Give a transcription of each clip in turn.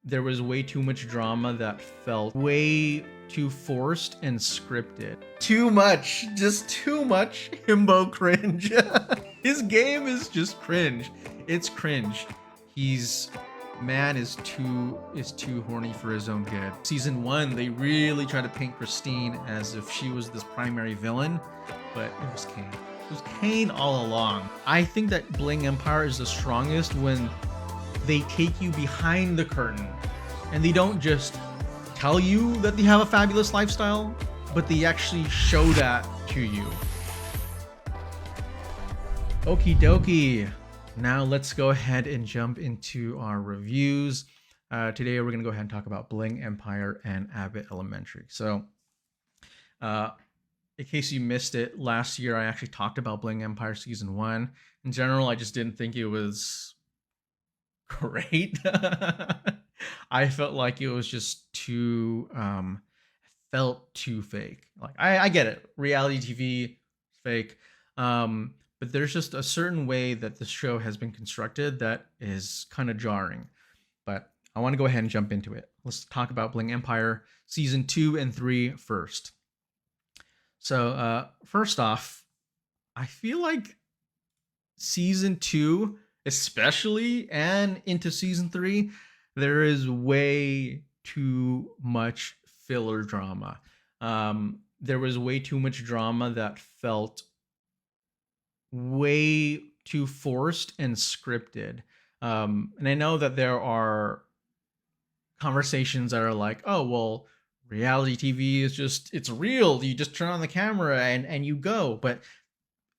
there was way too much drama that felt way too forced and scripted. Too much, just too much Himbo Cringe. His game is just cringe. It's cringe. He's man is too horny for his own good. Season 1, they really tried to paint Christine as if she was this primary villain, but it was Kane. It was Kane all along. I think that Bling Empire is the strongest when they take you behind the curtain and they don't just tell you that they have a fabulous lifestyle, but they actually show that to you. Okie dokie. Now let's go ahead and jump into our reviews. Today we're going to go ahead and talk about Bling Empire and Abbott Elementary. So in case you missed it, last year I actually talked about Bling Empire Season 1. In general, I just didn't think it was great. I felt like it was just too felt too fake. Like I get it, reality TV fake, but there's just a certain way that this show has been constructed that is kind of jarring. But I want to go ahead and jump into it. Let's talk about Bling Empire Season 2 and 3 first. So first off, I feel like Season 2 especially, and into Season 3, there is way too much filler drama. There was way too much drama that felt way too forced and scripted. And I know that there are conversations that are like, oh, well, reality TV is just, it's real. You just turn on the camera and you go. But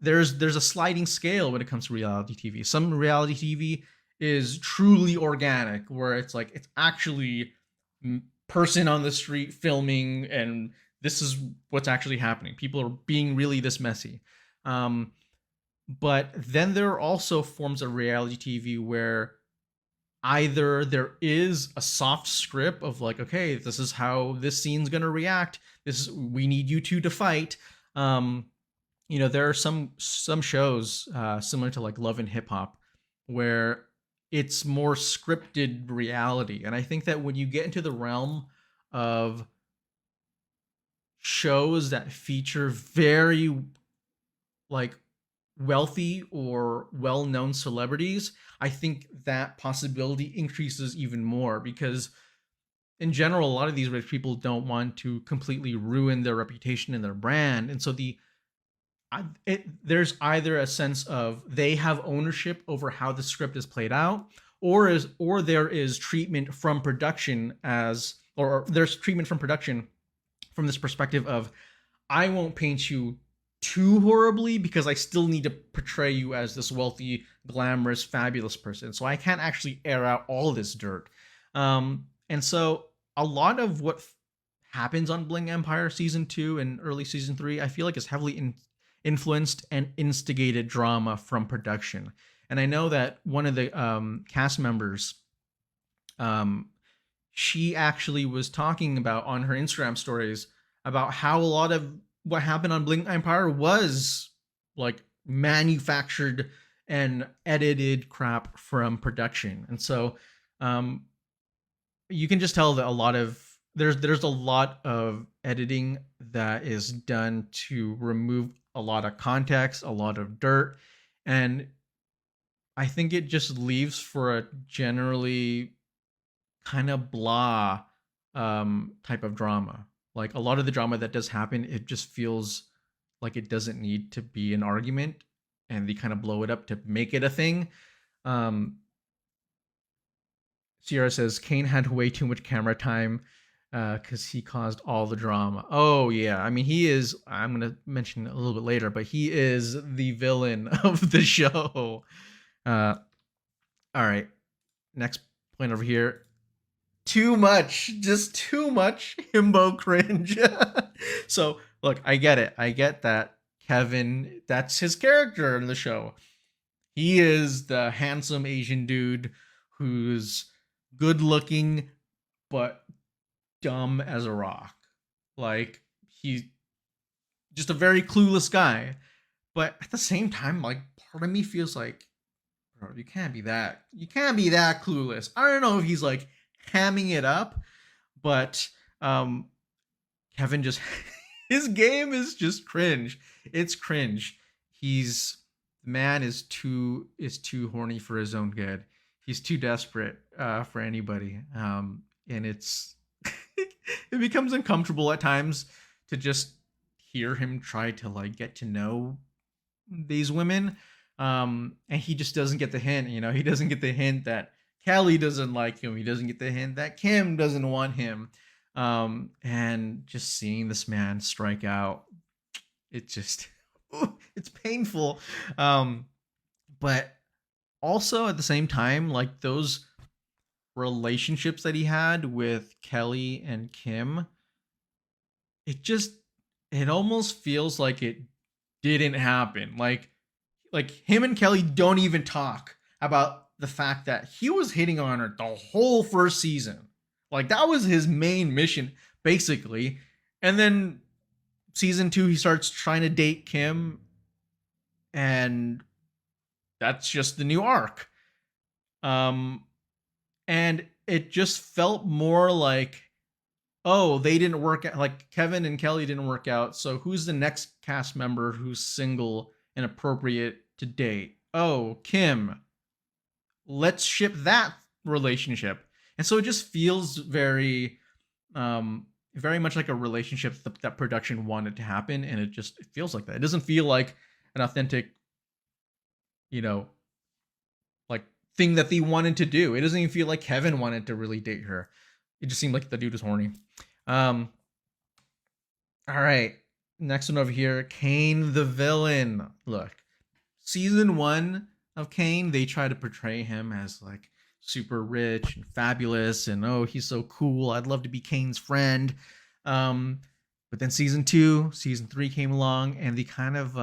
there's a sliding scale when it comes to reality TV. Some reality TV is truly organic, where it's like it's actually person on the street filming, and this is what's actually happening. People are being really this messy. But then there are also forms of reality TV where either there is a soft script of like, okay, this is how this scene's gonna react. We need you two to fight. You know, there are some shows similar to like Love and Hip Hop where it's more scripted reality. And I think that when you get into the realm of shows that feature very like wealthy or well-known celebrities, I think that possibility increases even more, because in general, a lot of these rich people don't want to completely ruin their reputation and their brand. And so there's either a sense of they have ownership over how the script is played out, or there is treatment from production there's treatment from production from this perspective of, I won't paint you too horribly because I still need to portray you as this wealthy, glamorous, fabulous person. So I can't actually air out all this dirt. And so a lot of what happens on Bling Empire Season 2 and early Season 3, I feel like is heavily influenced and instigated drama from production. And I know that one of the cast members, she actually was talking about on her Instagram stories about how a lot of what happened on Bling Empire was like manufactured and edited crap from production. And so you can just tell that there's a lot of editing that is done to remove a lot of context, a lot of dirt, and I think it just leaves for a generally kind of blah type of drama. Like a lot of the drama that does happen, it just feels like it doesn't need to be an argument, and they kind of blow it up to make it a thing. Sierra says Kane had way too much camera time because he caused all the drama. Oh yeah, I mean he is. I'm gonna mention a little bit later, but he is the villain of the show. All right, next point over here. Too much, just too much Himbo Cringe. So look, I get it. I get that Kevin, that's his character in the show. He is the handsome Asian dude who's good looking but dumb as a rock. Like, he's just a very clueless guy. But at the same time, like, part of me feels like, bro, you can't be that clueless. I don't know if he's like hamming it up, but Kevin just his game is just cringe. It's cringe. He's the man is too horny for his own good. He's too desperate for anybody, and it's it becomes uncomfortable at times to just hear him try to like get to know these women, and he just doesn't get the hint. You know, he doesn't get the hint that Kelly doesn't like him. He doesn't get the hint that Kim doesn't want him. And just seeing this man strike out, it just it's painful. But also at the same time, like those relationships that he had with Kelly and Kim, it just it almost feels like it didn't happen. Like him and Kelly don't even talk about the fact that he was hitting on her the whole first season. Like that was his main mission basically. And then season 2 he starts trying to date Kim, and that's just the new arc. And it just felt more like, oh, they didn't work out, like Kevin and Kelly didn't work out, so who's the next cast member who's single and appropriate to date? Oh, Kim. Let's ship that relationship. And so it just feels very much like a relationship that production wanted to happen, and it feels like that. It doesn't feel like an authentic, you know, like thing that they wanted to do. It doesn't even feel like Kevin wanted to really date her. It just seemed like the dude was horny. All right, next one over here, Kane the Villain. Look, season 1 of Kane, they try to portray him as like super rich and fabulous, and oh, he's so cool. I'd love to be Kane's friend. But then season 2, season 3 came along, and they kind of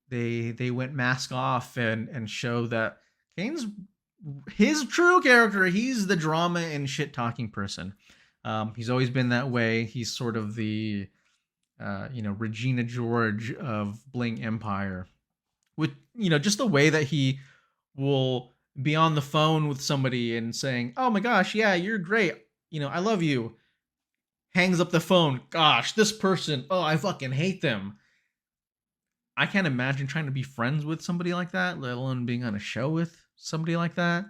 they went mask off and show that Kane's his true character. He's the drama and shit talking person. He's always been that way. He's sort of the Regina George of Bling Empire, with just the way that he will be on the phone with somebody and saying, "Oh my gosh, yeah, you're great. I love you." Hangs up the phone. Gosh, this person. Oh, I fucking hate them. I can't imagine trying to be friends with somebody like that, let alone being on a show with somebody like that.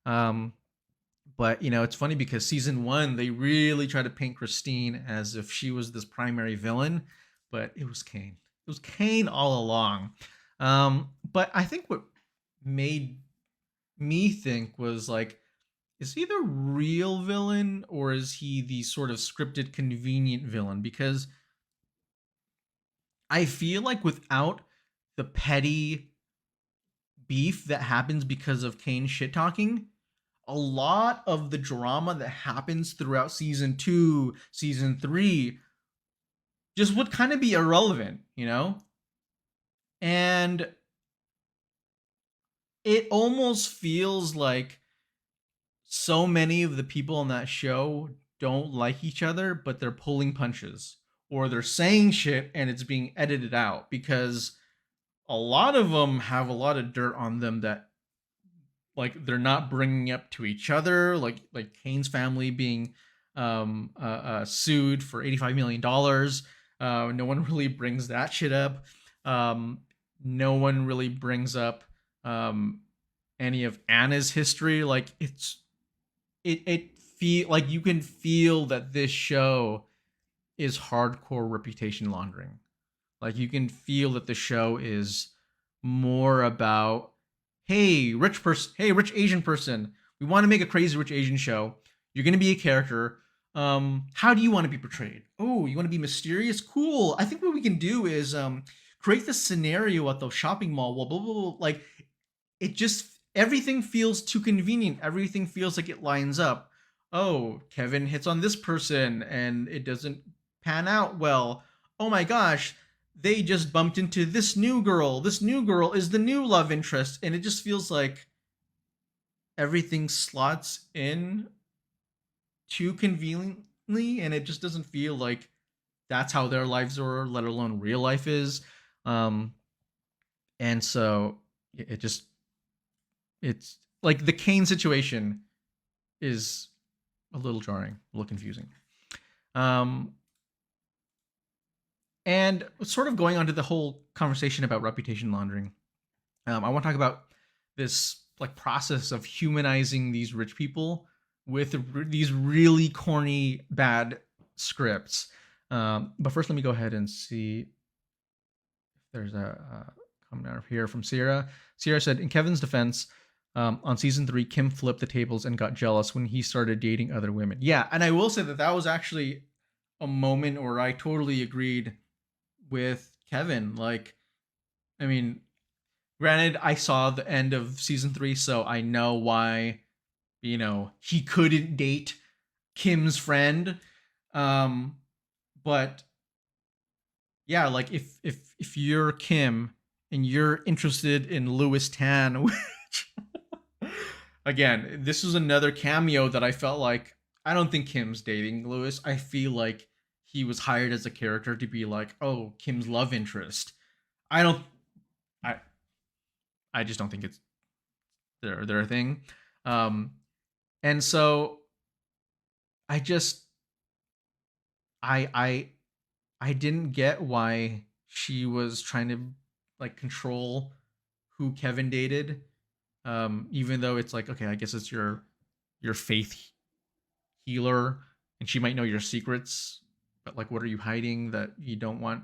But it's funny because season 1 they really try to paint Christine as if she was this primary villain, but it was Kane. It was Kane all along. But I think what made me think was like, is he the real villain or is he the sort of scripted convenient villain? Because I feel like without the petty beef that happens because of Kane's shit talking, a lot of the drama that happens throughout season 2, season 3 just would kind of be irrelevant, And it almost feels like so many of the people on that show don't like each other, but they're pulling punches, or they're saying shit and it's being edited out, because a lot of them have a lot of dirt on them that like they're not bringing up to each other, like Kane's family being sued for $85 million. No one really brings that shit up. No one really brings up any of Anna's history. Like it feel like you can feel that this show is hardcore reputation laundering. Like you can feel that the show is more about, hey, rich Asian person, we want to make a crazy rich Asian show. You're going to be a character. How do you want to be portrayed? Oh, you want to be mysterious? Cool. I think what we can do is create this scenario at the shopping mall. Blah, blah, blah, blah. Like, it just, everything feels too convenient. Everything feels like it lines up. Oh, Kevin hits on this person and it doesn't pan out well. Oh my gosh, they just bumped into this new girl. This new girl is the new love interest. And it just feels like everything slots in too conveniently, and it just doesn't feel like that's how their lives are, let alone real life is. And so it's like the Kane situation is a little jarring, a little confusing. Um, and sort of going on to the whole conversation about reputation laundering, I want to talk about this like process of humanizing these rich people with these really corny bad scripts. But first, let me go ahead and see if there's a comment out here from Sierra. Sierra said, in Kevin's defense, on season 3, Kim flipped the tables and got jealous when he started dating other women. Yeah, and I will say that that was actually a moment where I totally agreed with Kevin. Like, I mean, granted, I saw the end of season 3, so I know why, he couldn't date Kim's friend. But yeah, like if you're Kim and you're interested in Louis Tan, which again, this is another cameo that I felt like I don't think Kim's dating Louis. I feel like he was hired as a character to be like, oh, Kim's love interest. I don't I I just don't think it's their thing. Um and so I just I I didn't get why she was trying to like control who Kevin dated. Even though it's like, okay, I guess it's your faith healer, and she might know your secrets, but like, what are you hiding that you don't want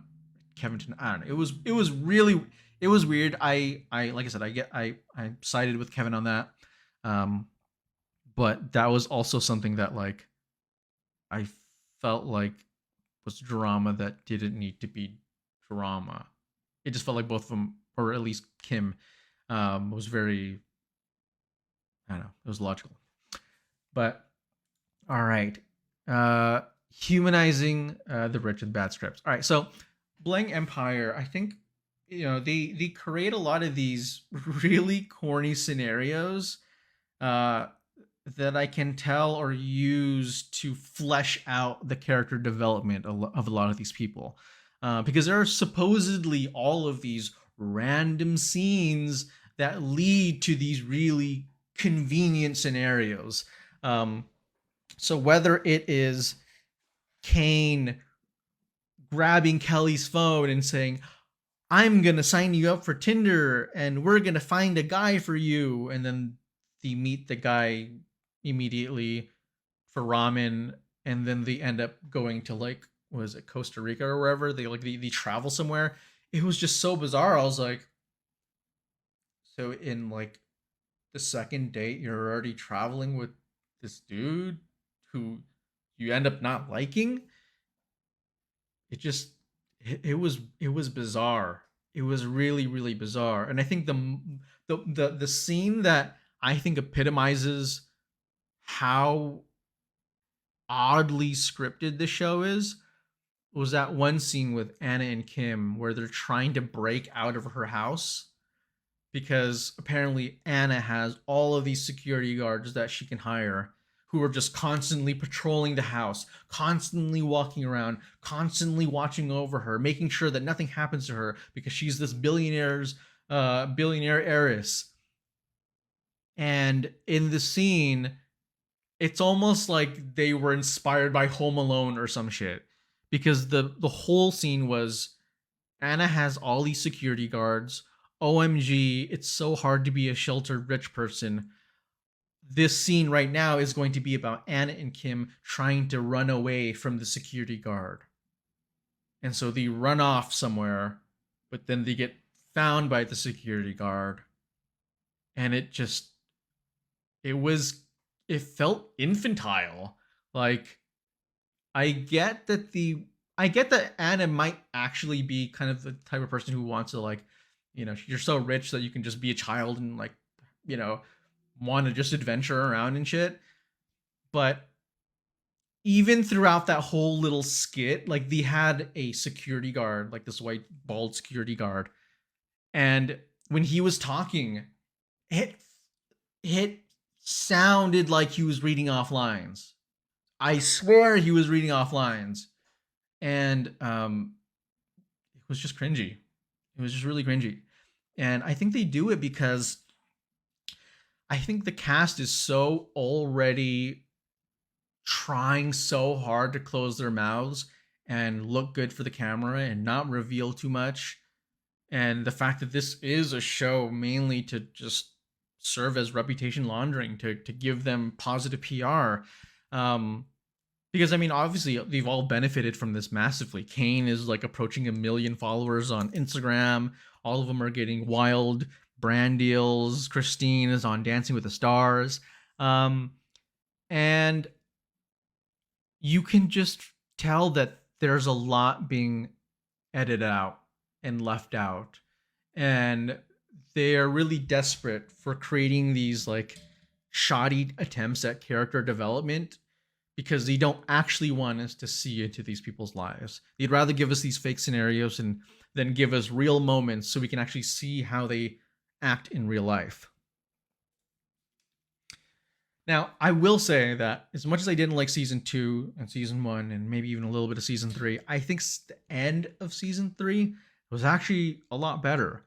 Kevin to? I don't know. It was really it was weird. I like I said, I sided with Kevin on that. Um, but that was also something that like I felt like was drama that didn't need to be drama. It just felt like both of them, or at least Kim, was very, I don't know, it was logical. But all right, humanizing the rich with bad scripts. All right, so Bling Empire, I think they create a lot of these really corny scenarios uh, that I can tell are used to flesh out the character development of a lot of these people. Because there are supposedly all of these random scenes that lead to these really convenient scenarios. Um, so whether it is Kane grabbing Kelly's phone and saying, I'm going to sign you up for Tinder and we're going to find a guy for you. And then they meet the guy immediately for ramen. And then they end up going to like, was it Costa Rica or wherever they travel somewhere. It was just so bizarre. I was like, so in like the second date, you're already traveling with this dude who you end up not liking. It just it was bizarre. It was really really bizarre, and I think the scene that I think epitomizes how oddly scripted the show is was that one scene with Anna and Kim where they're trying to break out of her house because apparently Anna has all of these security guards that she can hire who are just constantly patrolling the house, constantly walking around, constantly watching over her, making sure that nothing happens to her because she's this billionaire heiress. And in the scene, it's almost like they were inspired by Home Alone or some shit because the whole scene was Anna has all these security guards. OMG, it's so hard to be a sheltered rich person. This scene right now is going to be about Anna and Kim trying to run away from the security guard. And so they run off somewhere, but then they get found by the security guard. And it was, it felt infantile. Like, I get that Anna might actually be kind of the type of person who wants to like, you're so rich that you can just be a child and like, want to just adventure around and shit. But even throughout that whole little skit, like they had a security guard, like this white bald security guard, and when he was talking, it it sounded like he was reading off lines. I swear he was reading off lines, and it was just cringy. It was just really cringy, and I think they do it because I think the cast is so already trying so hard to close their mouths and look good for the camera and not reveal too much. And the fact that this is a show mainly to just serve as reputation laundering, to give them positive PR. Um, because I mean, obviously, they've all benefited from this massively. Kane is like approaching 1 million followers on Instagram. All of them are getting wild brand deals. Christine is on Dancing with the Stars. Um, and you can just tell that there's a lot being edited out and left out. And they are really desperate for creating these like shoddy attempts at character development because they don't actually want us to see into these people's lives. They'd rather give us these fake scenarios and then give us real moments so we can actually see how they act in real life. Now, I will say that as much as I didn't like season 2 and season 1 and maybe even a little bit of season 3, I think the end of season 3 was actually a lot better.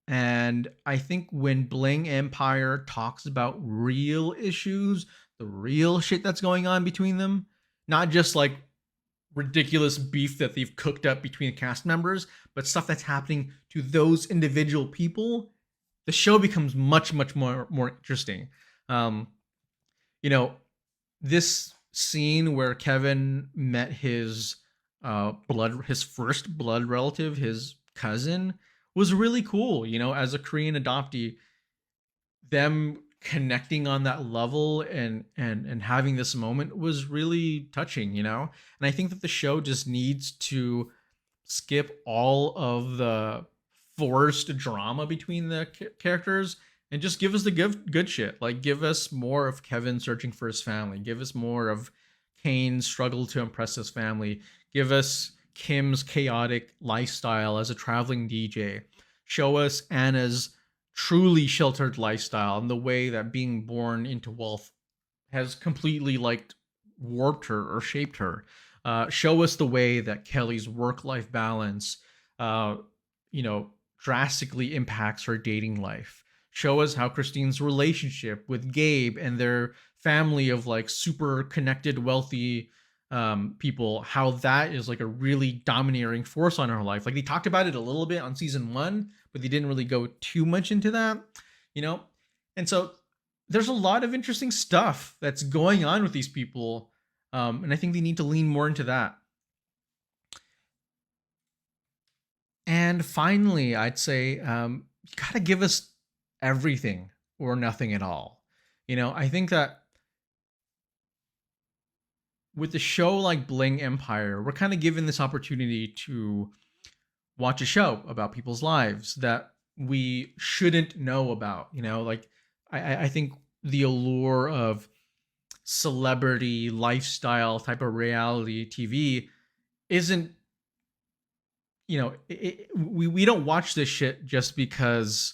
And I think when Bling Empire talks about real issues, the real shit that's going on between them, not just like ridiculous beef that they've cooked up between cast members, but stuff that's happening to those individual people, the show becomes much, much more interesting. Um, you know, this scene where Kevin met his his first blood relative, his cousin, was really cool. You know, as a Korean adoptee, them connecting on that level and having this moment was really touching. You know, and I think that the show just needs to skip all of the forced drama between the characters and just give us the good shit. Like, give us more of Kevin searching for his family. Give us more of Kane's struggle to impress his family. Give us Kim's chaotic lifestyle as a traveling DJ. Show us Anna's truly sheltered lifestyle and the way that being born into wealth has completely like warped her or shaped her. Show us the way that Kelly's work-life balance, uh, drastically impacts her dating life. Show us how Christine's relationship with Gabe and their family of like super connected, wealthy people, how that is like a really domineering force on her life. Like, they talked about it a little bit on season 1, but they didn't really go too much into that, you know? And so there's a lot of interesting stuff that's going on with these people. And I think they need to lean more into that. And finally, I'd say you got to give us everything or nothing at all. You know, I think that with a show like Bling Empire, we're kind of given this opportunity to watch a show about people's lives that we shouldn't know about. You know, like I think the allure of celebrity lifestyle type of reality TV isn't, we don't watch this shit just because,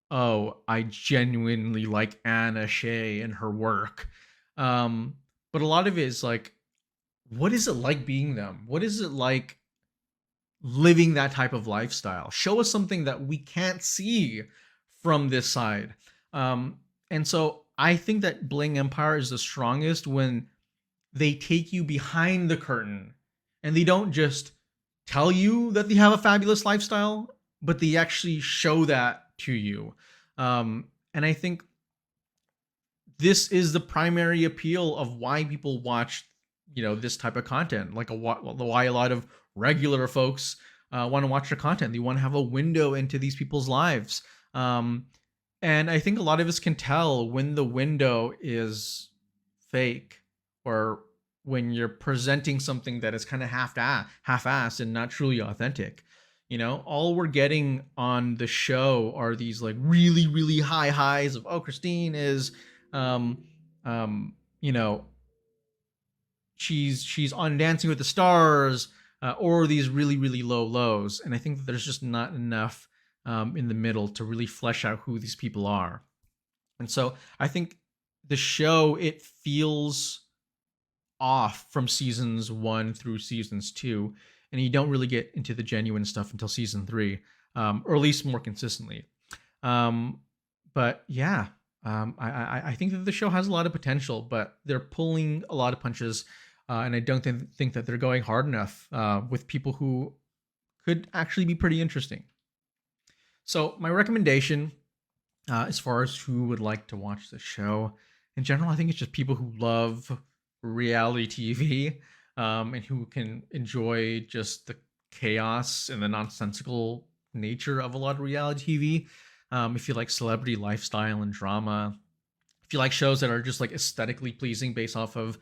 oh, I genuinely like Anna Shea and her work. But a lot of it is like, what is it like being them? What is it like living that type of lifestyle? Show us something that we can't see from this side. And so I think that Bling Empire is the strongest when they take you behind the curtain and they don't just tell you that they have a fabulous lifestyle, but they actually show that to you. And I think this is the primary appeal of why people watch, this type of content. Like why a lot of regular folks want to watch their content. They want to have a window into these people's lives. And I think a lot of us can tell when the window is fake or when you're presenting something that is kind of half-assed and not truly authentic. All we're getting on the show are these like really, really high highs of, oh, Christine is, she's on Dancing with the Stars, or these really, really low lows. And I think that there's just not enough in the middle to really flesh out who these people are. And so I think the show, it feels off from seasons 1 through seasons 2, and you don't really get into the genuine stuff until season 3, or at least more consistently. But yeah, I think that the show has a lot of potential, but they're pulling a lot of punches, and I don't think that they're going hard enough with people who could actually be pretty interesting. So my recommendation, as far as who would like to watch the show, in general, I think it's just people who love reality TV, and who can enjoy just the chaos and the nonsensical nature of a lot of reality TV. If you like celebrity lifestyle and drama, if you like shows that are just like aesthetically pleasing based off of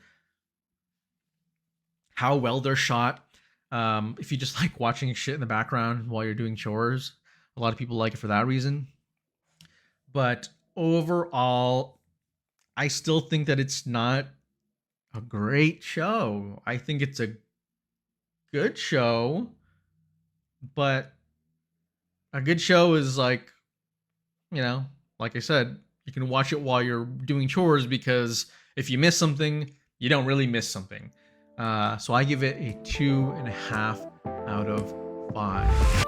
how well they're shot, if you just like watching shit in the background while you're doing chores, a lot of people like it for that reason. But overall, I still think that it's not a great show. I think it's a good show, but a good show is like, you know, like I said, you can watch it while you're doing chores because if you miss something, you don't really miss something. So I give it a 2.5 out of 5.